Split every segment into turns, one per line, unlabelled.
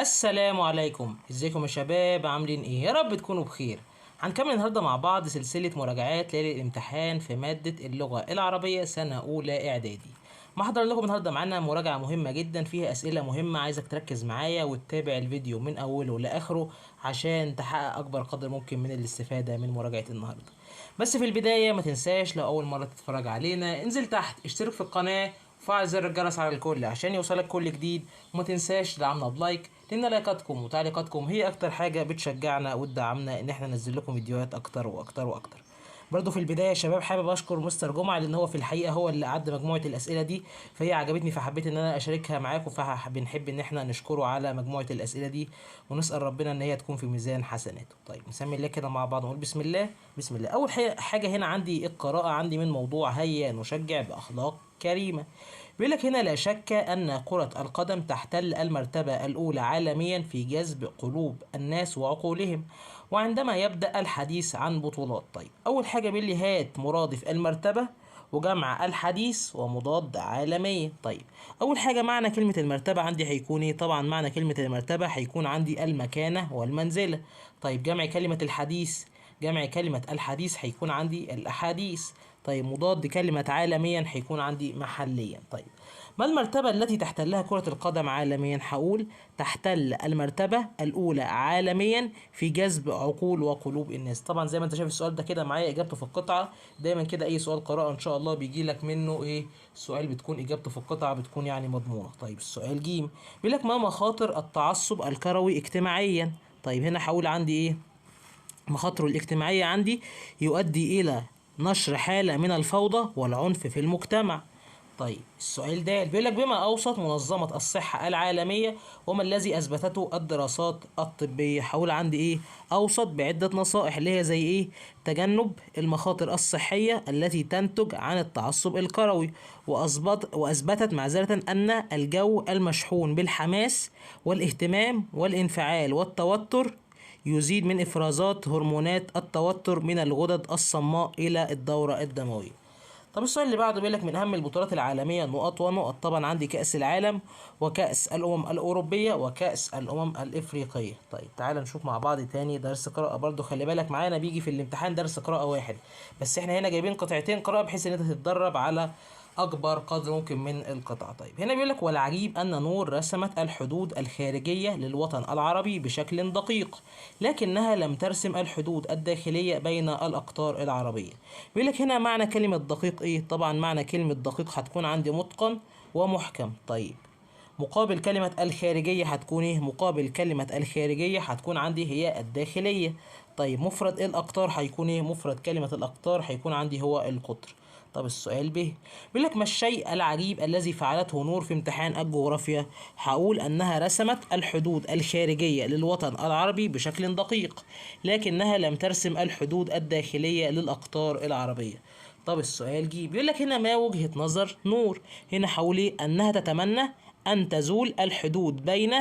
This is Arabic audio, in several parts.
السلام عليكم، ازيكم يا شباب؟ عاملين ايه؟ يا رب تكونوا بخير. هنكمل النهارده مع بعض سلسلة مراجعات ليالي الامتحان في مادة اللغة العربية سنة أولى إعدادي. محضر لكم النهارده معانا مراجعة مهمة جدا فيها أسئلة مهمة، عايزك تركز معايا وتتابع الفيديو من أوله لآخره عشان تحقق أكبر قدر ممكن من الاستفادة من مراجعة النهارده. بس في البداية ما تنساش لو أول مرة تتفرج علينا انزل تحت اشترك في القناة وفعل زر الجرس على الكل عشان يوصلك كل جديد، وما تنساش تدعمنا بلايك لان لايكاتكم وتعليقاتكم هي اكتر حاجه بتشجعنا وتدعمنا ان احنا ننزل لكم فيديوهات اكتر واكتر واكتر. برضو في البدايه يا شباب حابب اشكر مستر جمعه لان هو في الحقيقه هو اللي عد مجموعه الاسئله دي، فهي عجبتني فحبيت ان انا اشاركها معاكم، فبنحب ان احنا نشكره على مجموعه الاسئله دي ونسال ربنا ان هي تكون في ميزان حسناته. طيب نسمي الله كده مع بعض ونقول بسم الله. بسم الله. اول حاجه هنا عندي القراءه، عندي من موضوع هيا نشجع باخلاق كريمه. بيقول لك هنا لا شك أن كرة القدم تحتل المرتبة الأولى عالميا في جذب قلوب الناس وعقولهم وعندما يبدأ الحديث عن بطولات. طيب أول حاجة بيقول لي هات مرادف المرتبة وجمع الحديث ومضاد عالميا. طيب أول حاجة معنى كلمة المرتبة عندي هيكون إيه؟ طبعا معنى كلمة المرتبة هيكون عندي المكانة والمنزلة. طيب جمع كلمة الحديث، جمع كلمة الحديث هيكون عندي الأحاديث. طيب مضاد كلمة عالميا هيكون عندي محليا. طيب ما المرتبة التي تحتلها كرة القدم عالميا؟ هقول تحتل المرتبة الأولى عالميا في جذب عقول وقلوب الناس. طبعا زي ما انت شايف السؤال ده كده معايا إجابته في القطعة. دايما كده أي سؤال قراءة إن شاء الله بيجي لك منه إيه؟ السؤال بتكون إجابته في القطعة بتكون يعني مضمونة. طيب السؤال جيم بيقول لك ما مخاطر التعصب الكروي اجتماعيا؟ طيب هنا هقول عندي إيه؟ مخاطره الاجتماعية عندي يؤدي إلى نشر حالة من الفوضى والعنف في المجتمع. طيب السؤال ده بيقول لك بما أوصت منظمة الصحة العالمية وما الذي أثبتته الدراسات الطبية؟ هقول عندي إيه؟ أوصت بعدة نصائح اللي هي زي إيه؟ تجنب المخاطر الصحية التي تنتج عن التعصب الكروي، وأثبتت معذرة أن الجو المشحون بالحماس والاهتمام والانفعال والتوتر يزيد من إفرازات هرمونات التوتر من الغدد الصماء إلى الدورة الدموية. طب السؤال اللي بعده بيقول لك من أهم البطولات العالمية نقط ونقط. طبعا عندي كأس العالم وكأس الأمم الأوروبية وكأس الأمم الإفريقية. طيب تعال نشوف مع بعض تاني درس قراءة. برضو خلي بالك معانا بيجي في الامتحان درس قراءة واحد، بس احنا هنا جايبين قطعتين قراءة بحيث ان انت تتدرب على اكبر قدر ممكن من القطع. طيب هنا بيقول لك والعجيب ان نور رسمت الحدود الخارجيه للوطن العربي بشكل دقيق لكنها لم ترسم الحدود الداخليه بين الاقطار العربيه. بيقول لك هنا معنى كلمه دقيق ايه؟ طبعا معنى كلمه دقيق هتكون عندي متقن ومحكم. طيب مقابل كلمة الخارجية هتكون ايه؟ مقابل كلمة الخارجية هتكون عندي هي الداخلية. طيب مفرد الأقطار هيكون ايه؟ مفرد كلمة الأقطار هيكون عندي هو القطر. طب السؤال ب بيقول لك ما الشيء العجيب الذي فعلته نور في امتحان الجغرافيا؟ هقول أنها رسمت الحدود الخارجية للوطن العربي بشكل دقيق لكنها لم ترسم الحدود الداخلية للأقطار العربية. طب السؤال جي بيقول لك هنا ما وجهة نظر نور؟ هنا حولي أنها تتمنى أن تزول الحدود بين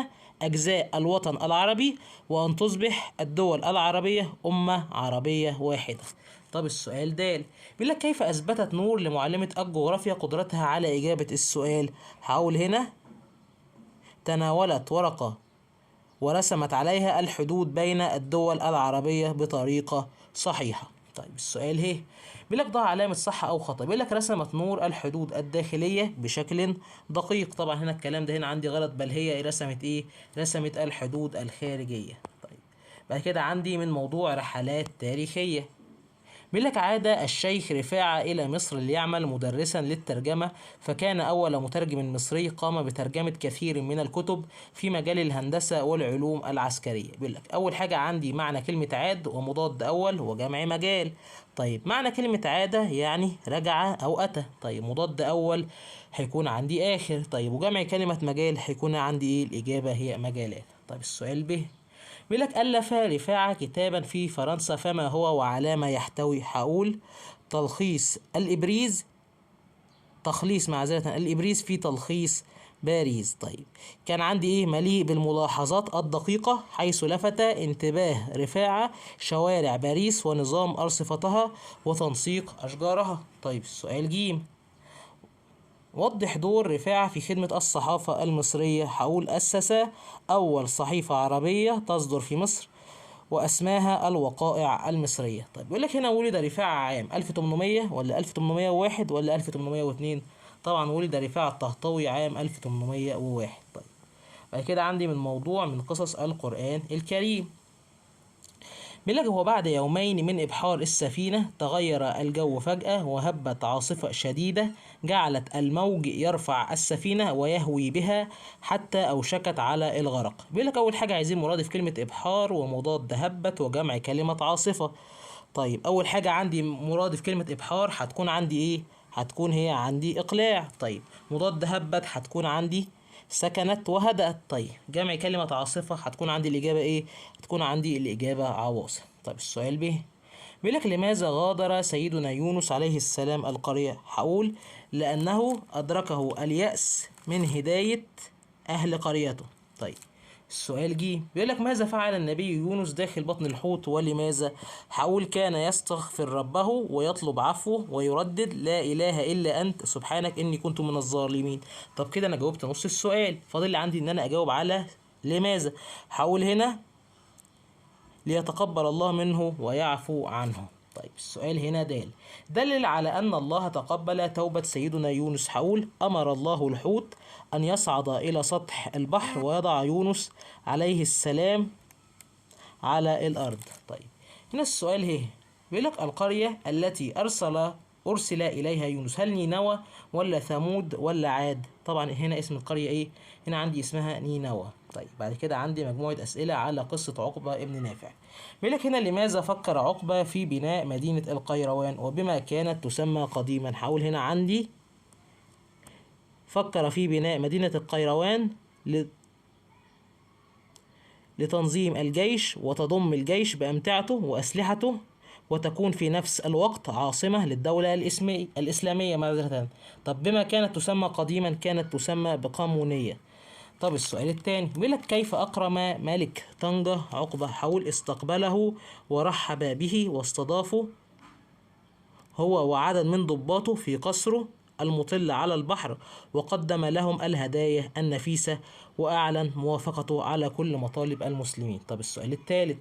أجزاء الوطن العربي وأن تصبح الدول العربية أمة عربية واحدة. طب السؤال دال بيقول لك كيف أثبتت نور لمعلمة الجغرافيا قدرتها على إجابة السؤال؟ هقول هنا تناولت ورقة ورسمت عليها الحدود بين الدول العربية بطريقة صحيحة. طيب السؤال هي بيقول لك ضع علامة صح أو خطأ. بيقول لك رسمت نور الحدود الداخلية بشكل دقيق. طبعا هنا الكلام ده هنا عندي غلط، بل هي رسمت إيه؟ رسمت الحدود الخارجية. طيب بعد كده عندي من موضوع رحلات تاريخية. بيقول لك عاد الشيخ رفاعة إلى مصر ليعمل مدرسا للترجمة فكان أول مترجم مصري قام بترجمة كثير من الكتب في مجال الهندسة والعلوم العسكرية. بيقول لك أول حاجة عندي معنى كلمة عاد ومضاد أول وجمع مجال. طيب معنى كلمة عادة يعني رجع أو أتى. طيب مضاد أول هيكون عندي آخر. طيب وجمع كلمة مجال هيكون عندي إيه؟ الإجابة هي مجالات. طيب السؤال ب بيقول لك ألف رفاعة كتابا في فرنسا فما هو وعلى ما يحتوي؟ هقول تلخيص الإبريز، تخليص معذرة الإبريز في تلخيص باريس. طيب كان عندي إيه؟ مليء بالملاحظات الدقيقة حيث لفت انتباه رفاعة شوارع باريس ونظام أرصفتها وتنسيق أشجارها. طيب السؤال جيم وضح دور رفاعة في خدمة الصحافة المصرية. هقول أسس أول صحيفة عربية تصدر في مصر وأسماها الوقائع المصرية. طيب بيقول لك هنا ولد رفاعة عام 1800 ولا 1801 ولا 1802؟ طبعا ولد رفاعة الطهطاوي عام 1801. طيب بعد كده عندي من موضوع من قصص القرآن الكريم. بيقول لك هو بعد يومين من إبحار السفينة تغير الجو فجأة وهبت عاصفة شديدة جعلت الموج يرفع السفينة ويهوي بها حتى أوشكت على الغرق. بيقول لك أول حاجة عايزين مرادف كلمة إبحار ومضاد هبت وجمع كلمة عاصفة. طيب أول حاجة عندي مرادف كلمة إبحار هتكون عندي إيه؟ هتكون هي عندي إقلاع. طيب مضاد هبت هتكون عندي سكنت وهدأت. طيب جمع كلمة عاصفة هتكون عندي الإجابة إيه؟ هتكون عندي الإجابة عواصف. طيب السؤال به بيقول لك لماذا غادر سيدنا يونس عليه السلام القرية؟ هقول لأنه أدركه اليأس من هداية أهل قريته. طيب السؤال جه بيقول لك ماذا فعل النبي يونس داخل بطن الحوت ولماذا؟ هقول كان يستغفر ربه ويطلب عفوه ويردد لا إله إلا أنت سبحانك إني كنت من الظالمين. طب كده أنا جاوبت نص السؤال، فاضل لي عندي إن أنا أجاوب على لماذا. هقول هنا ليتقبل الله منه ويعفو عنه. طيب السؤال هنا دلل على أن الله تقبل توبة سيدنا يونس. هقول أمر الله الحوت أن يصعد إلى سطح البحر ويضع يونس عليه السلام على الأرض. طيب هنا السؤال بيقول لك القرية التي أرسل إليها يونس هل نينوى ولا ثمود ولا عاد؟ طبعا هنا اسم القرية إيه؟ هنا عندي اسمها نينوى. طيب بعد كده عندي مجموعة أسئلة على قصة عقبة ابن نافع. بيقول لك هنا لماذا فكر عقبة في بناء مدينة القيروان وبما كانت تسمى قديما؟ هقول هنا عندي فكر في بناء مدينة القيروان لتنظيم الجيش وتضم الجيش بأمتعته وأسلحته وتكون في نفس الوقت عاصمة للدولة الإسلامية معذرة. طب بما كانت تسمى قديما كانت تسمى بقامونية. طب السؤال الثاني بيقول لك كيف أكرم ملك طنجة عقبة؟ حول استقبله ورحب به واستضافه هو وعدد من ضباطه في قصره المطل على البحر وقدم لهم الهدايا النفيسة وأعلن موافقته على كل مطالب المسلمين. طب السؤال الثالث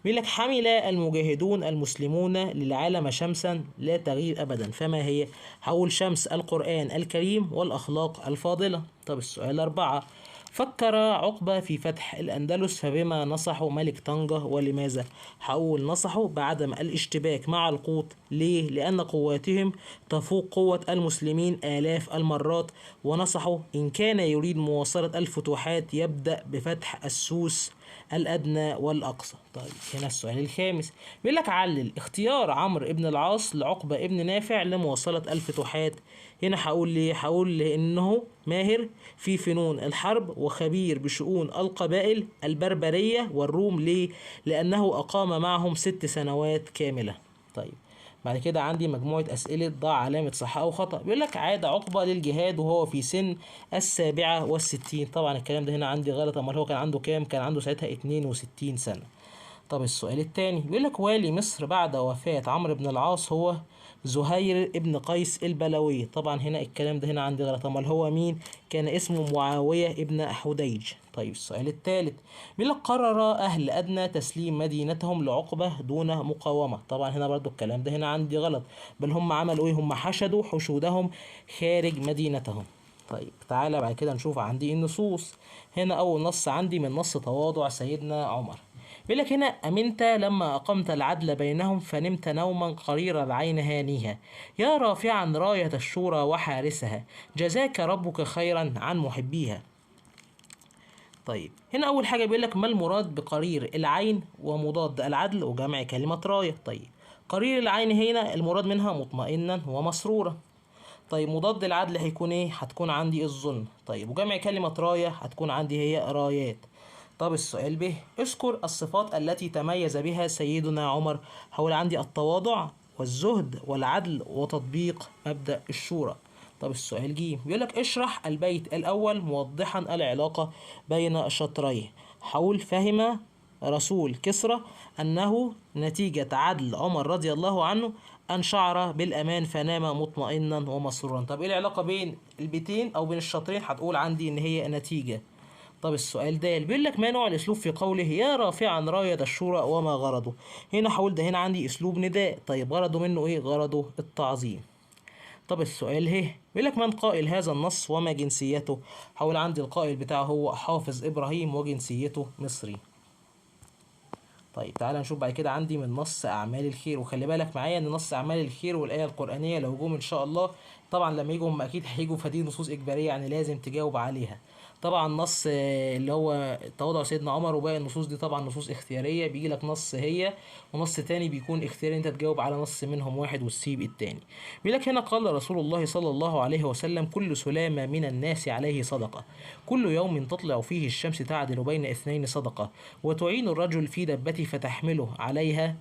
بيقول لك حمل المجاهدون المسلمون للعالم شمسا لا تغيب أبدا فما هي؟ هقول شمس القرآن الكريم والأخلاق الفاضلة. طب السؤال 4 فكر عقبة في فتح الأندلس فبما نصحوا ملك طنجة ولماذا؟ هقول نصحوا بعدم الاشتباك مع القوط. ليه؟ لأن قواتهم تفوق قوة المسلمين آلاف المرات ونصحوا إن كان يريد مواصلة الفتوحات يبدأ بفتح السوس الأدنى والأقصى. طيب هنا السؤال الخامس بيقول لك علل اختيار عمرو ابن العاص لعقبة ابن نافع لمواصلة الفتوحات. هنا هقول ليه؟ هقول لأنه ماهر في فنون الحرب وخبير بشؤون القبائل البربرية والروم. ليه؟ لأنه أقام معهم 6 سنوات كاملة. طيب بعد كده عندي مجموعة أسئلة ضع علامة صح أو خطأ. بيقول لك عاد عقبة للجهاد وهو في سن 67. طبعا الكلام ده هنا عندي غلط، أمال هو كان عنده كام؟ كان عنده ساعتها 62 سنة. طب السؤال الثاني بيقول لك والي مصر بعد وفاة عمرو بن العاص هو زهير ابن قيس البلوي. طبعا هنا الكلام ده هنا عندي غلط، امال هو مين؟ كان اسمه معاوية ابن حديج. طيب السؤال الثالث بيقول لك قرر اهل ادنى تسليم مدينتهم لعقبة دون مقاومة. طبعا هنا برضو الكلام ده هنا عندي غلط، بل هم عملوا ايه؟ هم حشدوا حشودهم خارج مدينتهم. طيب تعالى بعد كده نشوف عندي النصوص. هنا اول نص عندي من نص تواضع سيدنا عمر. بيقول لك هنا أمنت لما أقمت العدل بينهم فنمت نوما قرير العين هانيها يا رافعا راية الشورى وحارسها جزاك ربك خيرا عن محبيها. طيب هنا أول حاجة بيقول لك ما المراد بقرير العين ومضاد العدل وجمع كلمة راية. طيب قرير العين هنا المراد منها مطمئنا ومسرورا. طيب مضاد العدل هيكون ايه؟ هتكون عندي الظلم. طيب وجمع كلمة راية هتكون عندي هي رايات. طب السؤال به اذكر الصفات التي تميز بها سيدنا عمر. هقول عندي التواضع والزهد والعدل وتطبيق مبدأ الشورى. طب السؤال بيقول لك اشرح البيت الأول موضحا العلاقة بين الشطرين. هقول فهم رسول كسرى أنه نتيجة عدل عمر رضي الله عنه أن شعر بالأمان فنام مطمئنا ومسرورا. طب إيه العلاقة بين البيتين أو بين الشطرين؟ هتقول عندي إن هي نتيجة. طب السؤال ده بيقول لك ما نوع الأسلوب في قوله يا رافعا راية الشورى وما غرضه؟ هنا هقول ده هنا عندي أسلوب نداء. طيب غرضه منه إيه؟ غرضه التعظيم. طب السؤال بيقول لك من قائل هذا النص وما جنسيته؟ هقول عندي القائل بتاعه هو حافظ إبراهيم وجنسيته مصري. طيب تعالى نشوف بعد كده عندي من نص أعمال الخير. وخلي بالك معايا إن نص أعمال الخير والآية القرآنية لو جم إن شاء الله، طبعا لما يجوا هم أكيد هيجوا، فدي نصوص إجبارية يعني لازم تجاوب عليها. طبعا نص اللي هو تواضع سيدنا عمر، وباقي النصوص دي طبعا نصوص اختيارية، بيجي لك نص هي ونص تاني بيكون اختياري، انت تجاوب على نص منهم واحد وتسيب التاني. بيقول لك هنا قال رسول الله صلى الله عليه وسلم كل سلامة من الناس عليه صدقة، كل يوم تطلع فيه الشمس تعدل بين اثنين صدقة، وتعين الرجل في دبته فتحمله عليها.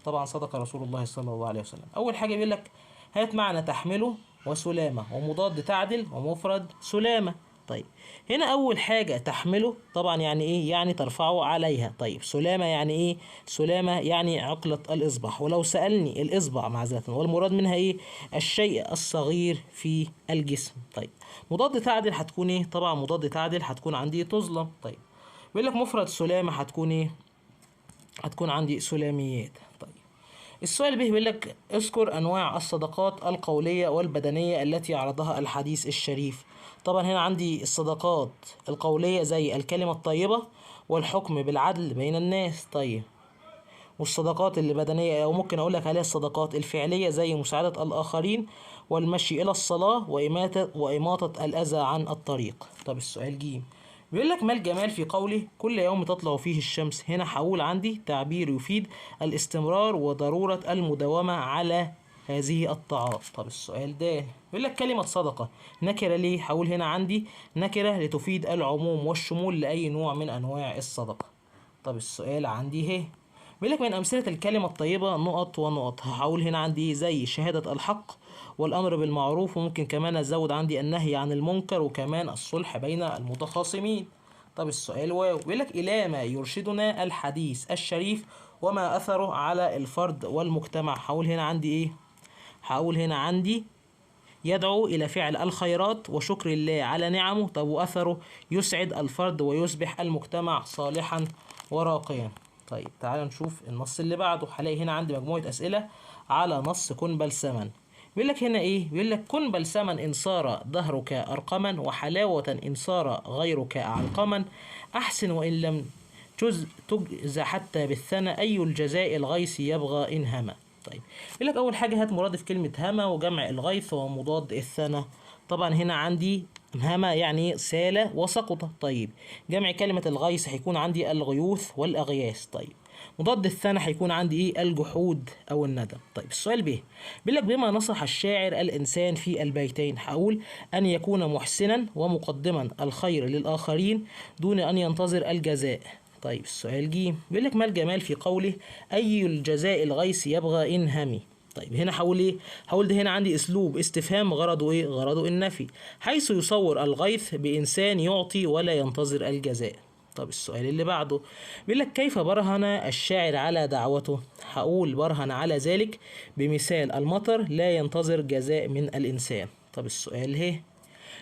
طبعا صدق رسول الله صلى الله عليه وسلم. أول حاجة بيقول لك هات معنى تحمله وسلامة، ومضاد تعدل ومفرد سلامة. طيب هنا أول حاجة تحمله طبعا يعني إيه؟ يعني ترفعه عليها. طيب سلامة يعني إيه؟ سلامة يعني عقلة الإصبع، ولو سألني الإصبع معذرة والمراد منها إيه؟ الشيء الصغير في الجسم. طيب مضاد تعدل هتكون إيه؟ طبعا مضاد تعدل هتكون عندي تظلم. طيب بيقول لك مفرد سلامة هتكون إيه؟ هتكون عندي سلاميات. طيب السؤال به بيقول لك اذكر انواع الصدقات القوليه والبدنيه التي عرضها الحديث الشريف. طبعا هنا عندي الصدقات القوليه زي الكلمه الطيبه والحكم بالعدل بين الناس. طيب والصدقات البدنيه او ممكن اقول لك عليها الصدقات الفعليه زي مساعده الاخرين والمشي الى الصلاه واماطه الاذى عن الطريق. طب السؤال جيم بيقول لك ما الجمال في قوله كل يوم تطلع فيه الشمس؟ هنا هقول عندي تعبير يفيد الاستمرار وضرورة المداومة على هذه الطاعات. طب السؤال ده بيقول لك كلمة صدقة نكرة ليه؟ هقول هنا عندي نكرة لتفيد العموم والشمول لأي نوع من أنواع الصدقة. طب السؤال عندي بيقول لك من أمثلة الكلمة الطيبة نقط ونقط. هقول هنا عندي زي شهادة الحق والأمر بالمعروف، وممكن كمان أزود عندي النهي عن المنكر وكمان الصلح بين المتخاصمين. طب السؤال بيقول لك إلى ما يرشدنا الحديث الشريف وما أثره على الفرد والمجتمع؟ هقول هنا عندي إيه؟ هقول هنا عندي يدعو إلى فعل الخيرات وشكر الله على نعمه. طب وأثره يسعد الفرد ويصبح المجتمع صالحا وراقيا. طيب تعال نشوف النص اللي بعده. هلاقي هنا عندي مجموعة أسئلة على نص كن بلسما. بيقول لك هنا إيه؟ بيقول لك كن بلسما إن صار دهرك أرقما، وحلاوة إن صار غيرك أعلقما، أحسن وإن لم تجز حتى بالثنى، أي الجزاء الغيث يبغى إن هما. طيب يقول لك أول حاجة هات مرادف كلمة هما وجمع الغيث ومضاد الثنى. طبعا هنا عندي هما يعني سال وسقط. طيب جمع كلمة الغيث هيكون عندي الغيوث والأغياث. طيب مضاد الثنى هيكون عندي ايه؟ الجحود او الندم. طيب السؤال بيقول لك بما نصح الشاعر الانسان في البيتين؟ هقول ان يكون محسنا ومقدما الخير للاخرين دون ان ينتظر الجزاء. طيب السؤال بيقول لك ما الجمال في قوله اي الجزاء الغيث يبغى ان همي؟ طيب هنا هقول ايه؟ هقول ده هنا عندي اسلوب استفهام غرضه ايه؟ غرضه النفي، حيث يصور الغيث بانسان يعطي ولا ينتظر الجزاء. طب السؤال اللي بعده بيقول لك كيف برهن الشاعر على دعوته؟ هقول برهن على ذلك بمثال المطر لا ينتظر جزاء من الإنسان. طب السؤال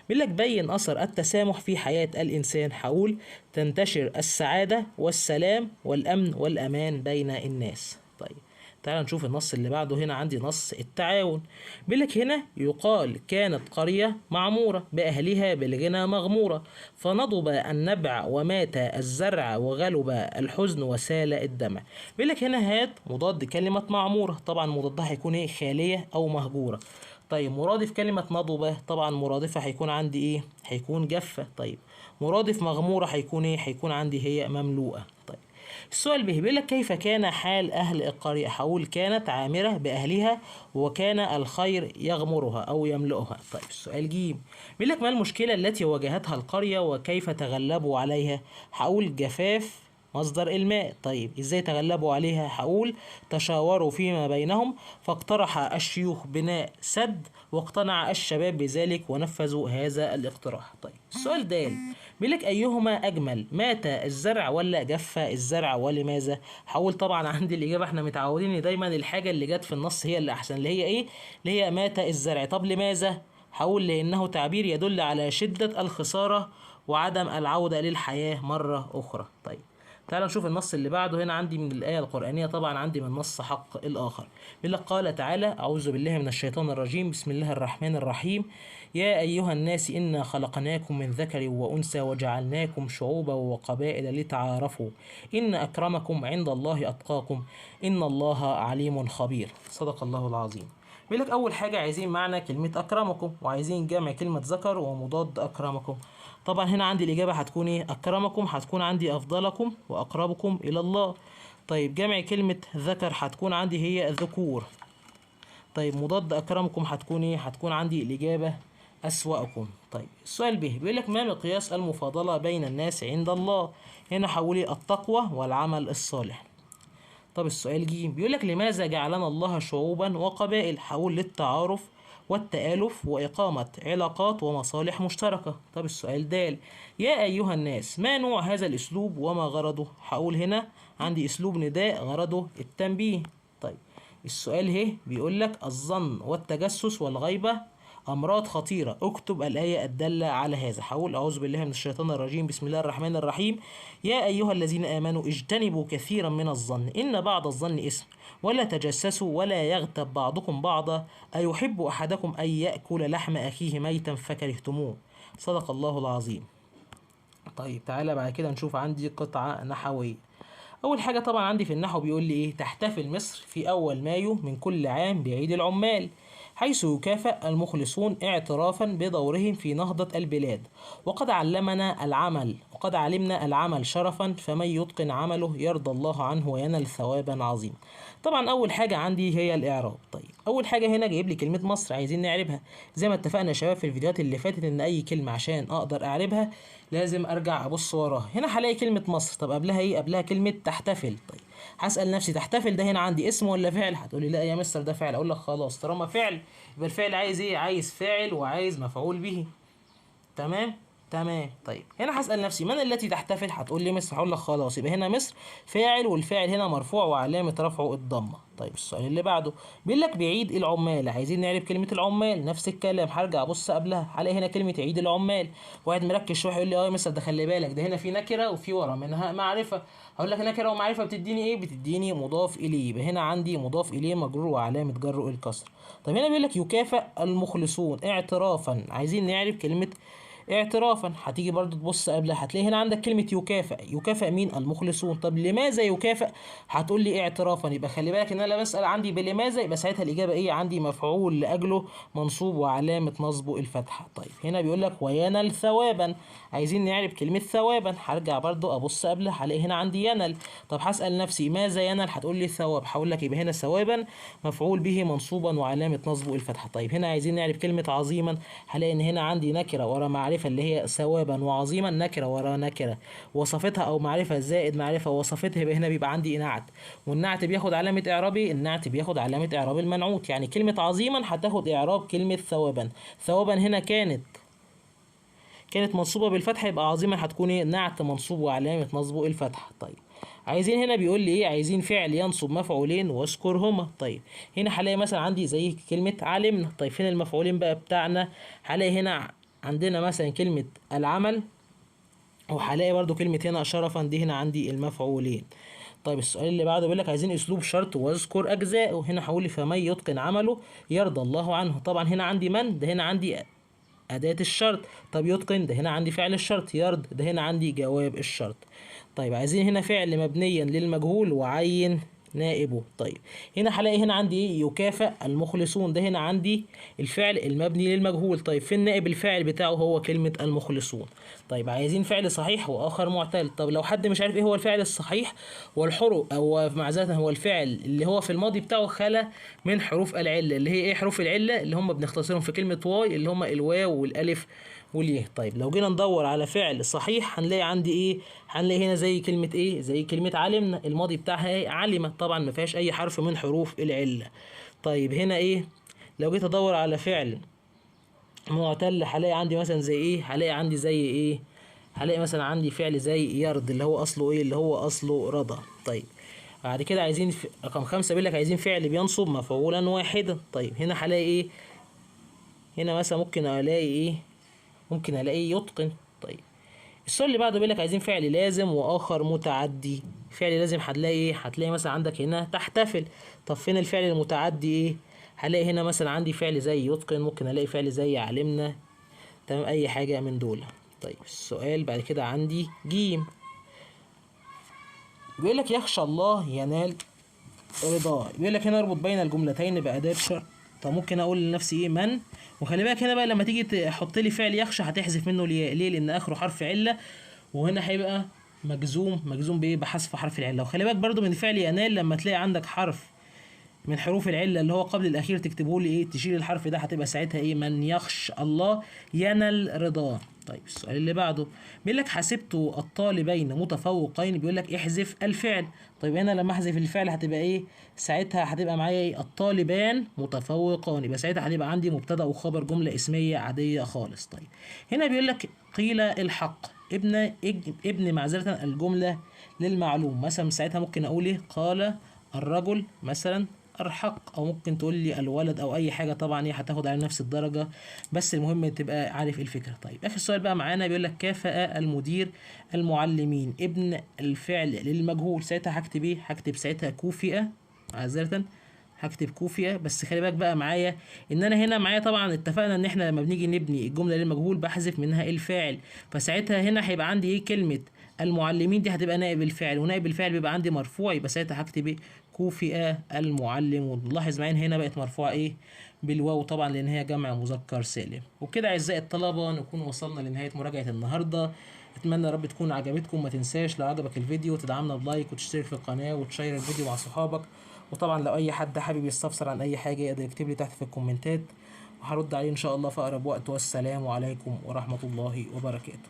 بيقول لك بين أثر التسامح في حياة الإنسان؟ هقول تنتشر السعادة والسلام والأمن والأمان بين الناس. طيب تعال نشوف النص اللي بعده. هنا عندي نص التعاون. بيقول لك هنا يقال كانت قرية معمورة بأهلها بالغنى مغمورة، فنضب النبع ومات الزرع وغلب الحزن وسال الدمع. بيقول لك هنا هات مضاد كلمة معمورة. طبعا مضادها هيكون ايه؟ خالية أو مهجورة. طيب مرادف كلمة نضبة؟ طبعا مرادفها هيكون عندي ايه؟ هيكون جافة. طيب مرادف مغمورة هيكون ايه؟ هيكون عندي هي مملوءة. طيب السؤال بيقول لك كيف كان حال أهل القرية؟ هقول كانت عامرة بأهلها وكان الخير يغمرها أو يملؤها. طيب السؤال بيقول لك ما المشكلة التي واجهتها القرية وكيف تغلبوا عليها؟ هقول جفاف مصدر الماء. طيب ازاي تغلبوا عليها؟ هقول تشاوروا فيما بينهم فاقترح الشيوخ بناء سد واقتنع الشباب بذلك ونفذوا هذا الاقتراح. طيب السؤال بيقول بيقول لك أيهما أجمل، مات الزرع ولا جف الزرع ولماذا؟ هقول طبعا عندي الإجابة، احنا متعودين إن دايما الحاجة اللي جت في النص هي اللي أحسن، اللي هي إيه؟ اللي هي مات الزرع. طب لماذا؟ هقول لأنه تعبير يدل على شدة الخسارة وعدم العودة للحياة مرة أخرى. طيب تعال نشوف النص اللي بعده. هنا عندي من الآية القرآنية، طبعا عندي من نص حق الآخر. بيقول لك قال تعالى: أعوذ بالله من الشيطان الرجيم، بسم الله الرحمن الرحيم. يا أيها الناس إنا خلقناكم من ذكر وأنثى وجعلناكم شعوبا وقبائل لتعارفوا إن أكرمكم عند الله أتقاكم إن الله عليم خبير. صدق الله العظيم. بيقول لك أول حاجة عايزين معنى كلمة أكرمكم، وعايزين جمع كلمة ذكر ومضاد أكرمكم. طبعا هنا عندي الإجابة هتكون إيه؟ أكرمكم هتكون عندي أفضلكم وأقربكم إلى الله. طيب جمع كلمة ذكر هتكون عندي هي ذكور. طيب مضاد أكرمكم هتكون إيه؟ هتكون عندي الإجابة أسوأكم. طيب السؤال به بيقول لك ما مقياس المفاضلة بين الناس عند الله؟ هنا حولي التقوى والعمل الصالح. طب السؤال ج بيقول لك لماذا جعلنا الله شعوبا وقبائل؟ حول للتعارف والتآلف وإقامة علاقات ومصالح مشتركة. طب السؤال د يا أيها الناس ما نوع هذا الأسلوب وما غرضه؟ هقول هنا عندي أسلوب نداء غرضه التنبيه. طيب السؤال ه بيقول لك الظن والتجسس والغيبة أمراض خطيرة، اكتب الآية الدالة على هذا. هقول أعوذ بالله من الشيطان الرجيم، بسم الله الرحمن الرحيم. يا أيها الذين آمنوا اجتنبوا كثيرا من الظن إن بعض الظن إثم ولا تجسسوا ولا يغتب بعضكم بعضا أيحب أحدكم أن يأكل لحم أخيه ميتا فكرهتموه. صدق الله العظيم. طيب تعالى بعد كده نشوف عندي قطعة نحوية. أول حاجة طبعا عندي في النحو بيقول لي إيه؟ تحتفل مصر في أول مايو من كل عام بعيد العمال، حيث يكافئ المخلصون اعترافا بدورهم في نهضة البلاد، وقد علمنا العمل وقد علمنا العمل شرفا، فمن يتقن عمله يرضى الله عنه وينال ثوابا عظيما. طبعا أول حاجة عندي هي الإعراب. طيب أول حاجة هنا جايب لي كلمة مصر، عايزين نعربها. زي ما اتفقنا يا شباب في الفيديوهات اللي فاتت إن أي كلمة عشان أقدر أعربها لازم أرجع أبص وراها. هنا هلاقي كلمة مصر، طب قبلها إيه؟ قبلها كلمة تحتفل. طيب هسأل نفسي تحتفل ده هنا عندي اسم ولا فعل؟ هتقولي لا يا مستر ده فعل. أقول لك خلاص طالما فعل يبقى الفعل عايز إيه؟ عايز فاعل وعايز مفعول به. تمام؟ تمام. طيب هنا هسأل نفسي من التي تحتفل؟ هتقول لي مصر. هقول لك خلاص يبقى هنا مصر فاعل، والفاعل هنا مرفوع وعلامة رفعه الضمة. طيب السؤال اللي بعده بيقول لك بعيد العمال، عايزين نعرف كلمة العمال. نفس الكلام هرجع ابص قبلها هلاقي هنا كلمة عيد العمال. واحد مركز شوية يقول لي اه يا مستر ده خلي بالك ده هنا في نكرة وفي ورا منها معرفة. هقول لك نكرة ومعرفة بتديني ايه؟ بتديني مضاف اليه. يبقى هنا عندي مضاف اليه مجرور وعلامة جره الكسر. طب هنا بيقول لك يكافئ المخلصون اعترافا، عايزين نعرف كلمة اعترافا. هتيجي برضو تبص قبلها هتلاقي هنا عندك كلمة يكافئ. يكافئ مين؟ المخلصون. طب لماذا يكافئ؟ هتقول لي اعترافا. يبقى خلي بالك ان انا لما بسأل عندي بلماذا يبقى ساعتها الإجابة ايه؟ عندي مفعول لأجله منصوب وعلامة نصبه الفتحة. طيب هنا بيقول لك وينال ثوابا، عايزين نعرف كلمة ثوابا. هرجع برضو ابص قبلها هلاقي هنا عندي ينال. طب هسأل نفسي ماذا ينال؟ هتقول لي ثواب. هقول لك يبقى هنا ثوابا مفعول به منصوبا وعلامة نصبه الفتحة. طيب هنا عايزين نعرف كلمة عظيما، هلاقي ان هنا عندي نكرة ورا معرفة اللي هي ثوابا، وعظيما نكرة ورا نكرة وصفتها او معرفة زائد معرفة وصفتها، يبقى هنا بيبقى عندي نعت، والنعت بياخد علامة اعرابي، النعت بياخد علامة اعراب المنعوت. يعني كلمة عظيما هتاخد اعراب كلمة ثوابا. ثوابا هنا كانت منصوبة بالفتحة، يبقى عظيما هتكون ايه؟ نعت منصوب وعلامة نصبه الفتحة. طيب عايزين هنا بيقول لي ايه؟ عايزين فعل ينصب مفعولين واذكرهما. طيب هنا هلاقي مثلا عندي زي كلمة علمنا. طيب فين المفعولين بقى بتاعنا؟ هلاقي هنا عندنا مثلا كلمة العمل، وهلاقي برضو كلمة هنا شرفا، دي هنا عندي المفعولين. طيب السؤال اللي بعده بيقول لك عايزين اسلوب شرط واذكر اجزائه. هنا هقول لي فمن يتقن عمله يرضى الله عنه. طبعا هنا عندي من، ده هنا عندي أداة الشرط. طب يتقن ده هنا عندي فعل الشرط. يرض ده هنا عندي جواب الشرط. طيب عايزين هنا فعل مبنيا للمجهول وعين نائبه. طيب هنا هلاقي هنا عندي ايه؟ يكافئ المخلصون، ده هنا عندي الفعل المبني للمجهول. طيب فين نائب الفاعل بتاعه؟ هو كلمة المخلصون. طيب عايزين فعل صحيح واخر معتل. طب لو حد مش عارف ايه هو الفعل الصحيح، والحروف او معذرة هو الفعل اللي هو في الماضي بتاعه خلا من حروف العلة. اللي هي ايه حروف العلة؟ اللي هم بنختصرهم في كلمة واي، اللي هم الواو والالف واليه. طيب لو جينا ندور على فعل صحيح هنلاقي عندي ايه؟ هنلاقي هنا زي كلمة ايه؟ زي كلمة علمنا، الماضي بتاعها ايه؟ علمة، طبعا ما فيهاش اي حرف من حروف العلة. طيب هنا ايه؟ لو جيت ادور على فعل معتل هلاقي عندي مثلا زي ايه؟ هلاقي عندي زي ايه؟ هلاقي مثلا عندي فعل زي يرد اللي هو اصله ايه؟ اللي هو اصله رضى. طيب بعد كده عايزين رقم 5 بيقول لك عايزين فعل بينصب مفعولا واحدا. طيب هنا هلاقي ايه؟ هنا مثلا ممكن الاقي ايه؟ ممكن الاقي يتقن. طيب السؤال اللي بعده بيقول لك عايزين فعل لازم واخر متعدي. فعل لازم هتلاقي ايه؟ هتلاقي مثلا عندك هنا تحتفل. طب فين الفعل المتعدي ايه؟ هلاقي هنا مثلا عندي فعل زي يتقن، ممكن الاقي فعل زي علمنا. تمام، اي حاجه من دول. طيب السؤال بعد كده عندي جيم، بيقول لك يخشى الله ينال رضاه. بيقول لك هنا اربط بين الجملتين بأداة شرط. طب ممكن اقول لنفسي ايه؟ من. وخلي بالك هنا بقى لما تيجي تحط لي فعل يخشى هتحذف منه الياء. ليه؟ لان اخره حرف عله، وهنا هيبقى مجزوم. مجزوم بايه؟ بحذف حرف العله. وخلي بالك برضو من فعل ينال، لما تلاقي عندك حرف من حروف العله اللي هو قبل الاخير تكتبه لي ايه؟ تشيل الحرف ده، هتبقى ساعتها ايه؟ من يخشى الله ينال رضاه. طيب السؤال اللي بعده بيقول لك حسبت الطالبين متفوقين. بيقول لك احذف الفعل. طيب هنا لما احذف الفعل هتبقى ايه؟ ساعتها هتبقى معايا ايه؟ الطالبان متفوقان. يبقى ساعتها هتبقى عندي مبتدا وخبر، جمله اسميه عاديه خالص. طيب هنا بيقول لك قيل الحق ابن معذره الجمله للمعلوم. مثلا ساعتها ممكن اقول ايه؟ قال الرجل مثلا الحق، او ممكن تقول لي الولد او اي حاجه. طبعا هي هتاخد على نفس الدرجه، بس المهم تبقى عارف ايه الفكره. طيب اخر سؤال بقى معانا بيقول لك كافأ المدير المعلمين ابن الفعل للمجهول. ساعتها هكتب ايه؟ هكتب ساعتها كوفئ معذره، هكتب كوفية. بس خلي بالك بقى معايا ان انا هنا معايا طبعا اتفقنا ان احنا لما بنيجي نبني الجمله للمجهول بحذف منها الفاعل. فساعتها هنا هيبقى عندي ايه؟ كلمه المعلمين دي هتبقى نائب الفاعل، ونائب الفاعل بيبقى عندي مرفوع. يبقى ساعتها هكتب ايه؟ كوفئ المعلم. ونلاحظ معايا هنا بقت مرفوعه ايه؟ بالواو طبعا، لان هي جمع مذكر سالم. وبكده اعزائي الطلبه نكون وصلنا لنهايه مراجعه النهارده. اتمنى يا رب تكون عجبتكم. ما تنساش لو عجبك الفيديو تدعمنا بلايك وتشترك في القناه وتشير الفيديو مع صحابك. وطبعا لو اي حد حابب يستفسر عن اي حاجه يقدر يكتب لي تحت في الكومنتات، وهرد عليه ان شاء الله في اقرب وقت. والسلام عليكم ورحمه الله وبركاته.